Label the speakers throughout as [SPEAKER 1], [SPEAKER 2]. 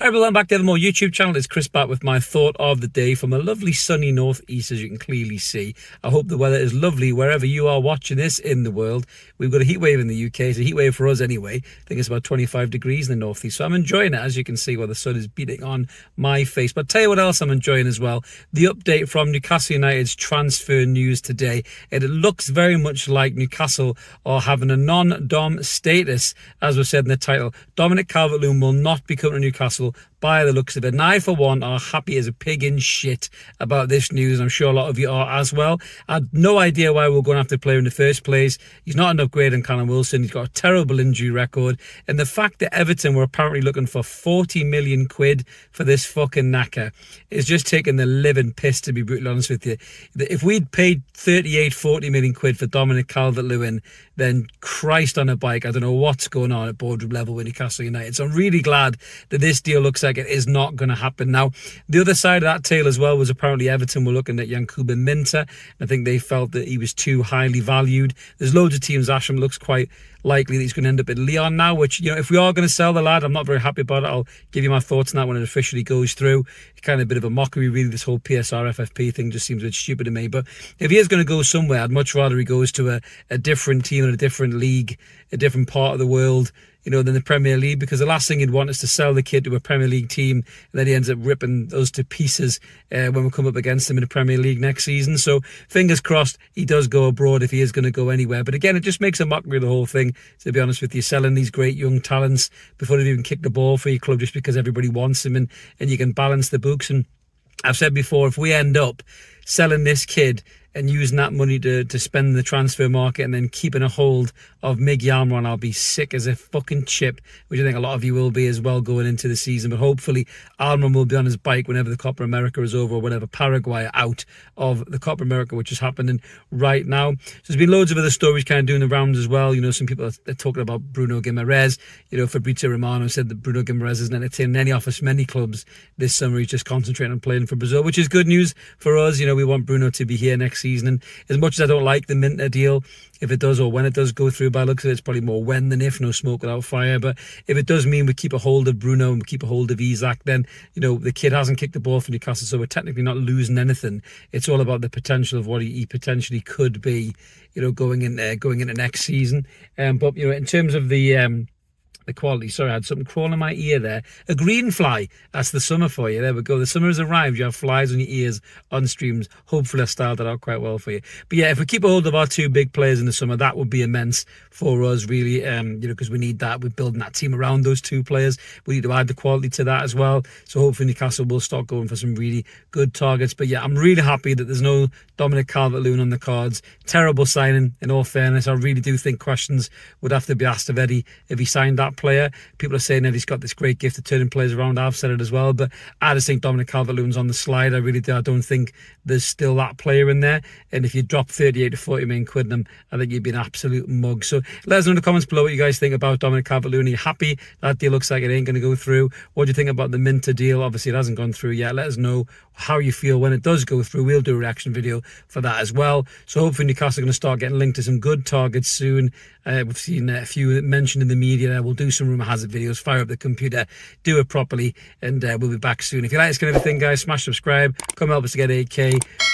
[SPEAKER 1] Hi everyone, back to the More YouTube channel. It's Chris back with my thought of the day from a lovely sunny northeast, as you can clearly see. I hope the weather is lovely wherever you are watching this in the world. We've got a heat wave in the UK. It's a heat wave for us anyway. I think it's about 25 degrees in the northeast, so I'm enjoying it, as you can see, while the sun is beating on my face. But I'll tell you what else I'm enjoying as well. The update from Newcastle United's transfer news today. It looks very much like Newcastle are having a non-dom status, as was said in the title. Dominic Calvert-Lewin will not be coming to Newcastle by the looks of it. And I, for one, are happy as a pig in shit about this news. I'm sure a lot of you are as well. I had no idea why we were going to have to play him in the first place. He's not an upgrade on Callum Wilson. He's got a terrible injury record. And the fact that Everton were apparently looking for 40 million quid for this fucking knacker is just taking the living piss, to be brutally honest with you. If we'd paid 40 million quid for Dominic Calvert-Lewin, then Christ on a bike, I don't know what's going on at boardroom level with Newcastle United. So I'm really glad that this deal looks like it is not going to happen. Now, the other side of that tale as well was apparently Everton were looking at Yankuba Minter. I think they felt that he was too highly valued. There's loads of teams. Asham looks quite likely that he's going to end up at Lyon now, which, you know, if we are going to sell the lad, I'm not very happy about it. I'll give you my thoughts on that when it officially goes through. It's kind of a bit of a mockery, really. This whole PSR FFP thing just seems a bit stupid to me. But if he is going to go somewhere, I'd much rather he goes to a different team in a different league, a different part of the world, you know, than the Premier League, because the last thing you'd want is to sell the kid to a Premier League team and then he ends up ripping us to pieces when we come up against him in the Premier League next season. So fingers crossed he does go abroad if he is going to go anywhere. But again, it just makes a mockery of the whole thing, to be honest with you, selling these great young talents before they've even kicked the ball for your club just because everybody wants them, and you can balance the books. And I've said before, if we end up selling this kid and using that money to spend in the transfer market and then keeping a hold of Miggy Almiron, I'll be sick as a fucking chip, which I think a lot of you will be as well going into the season. But hopefully Almiron will be on his bike whenever the Copa America is over, or whenever Paraguay are out of the Copa America, which is happening right now. So there's been loads of other stories kind of doing the rounds as well. You know, some people are talking about Bruno Guimaraes. You know, Fabrizio Romano said that Bruno Guimaraes isn't entertaining any offers from any clubs this summer. He's just concentrating on playing for Brazil, which is good news for us. You know, we want Bruno to be here next season. And as much as I don't like the Minter deal, if it does, or when it does go through, by the looks of it, it's probably more when than if, no smoke without fire. But if it does mean we keep a hold of Bruno and we keep a hold of Isak, then, you know, the kid hasn't kicked the ball for Newcastle, so we're technically not losing anything. It's all about the potential of what he potentially could be, you know, going into next season. But, you know, in terms of the quality, sorry, I had something crawling in my ear there. A green fly. That's the summer for you. There we go. The summer has arrived. You have flies on your ears on streams. Hopefully I styled that out quite well for you. But yeah, if we keep a hold of our two big players in the summer, that would be immense for us, really, you know, because we need that. We're building that team around those two players. We need to add the quality to that as well. So hopefully Newcastle will start going for some really good targets. But yeah, I'm really happy that there's no Dominic Calvert-Lewin on the cards. Terrible signing, in all fairness. I really do think questions would have to be asked of Eddie if he signed that player. People are saying that he's got this great gift of turning players around. I've said it as well, but I just think Dominic Calvert-Lewin's on the slide. I really do. I don't think there's still that player in there. And if you drop 38 to 40 million quid in them, I think you'd be an absolute mug. So let us know in the comments below what you guys think about Dominic Calvert-Lewin. Are you happy that deal looks like it ain't going to go through? What do you think about the Minter deal? Obviously it hasn't gone through yet. Let us know how you feel when it does go through. We'll do a reaction video for that as well. So hopefully Newcastle are going to start getting linked to some good targets soon. We've seen a few mentioned in the media. We'll do some rumour hazard videos, fire up the computer, do it properly, and we'll be back soon. If you like this kind of thing, guys, smash subscribe, come help us to get 8K,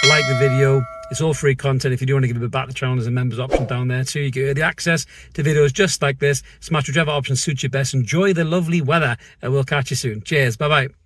[SPEAKER 1] like the video. It's all free content. If you do want to give a bit back to the channel, there's a members option down there too. You get early access to videos just like this. Smash whichever option suits you best. Enjoy the lovely weather, and we'll catch you soon. Cheers. Bye-bye.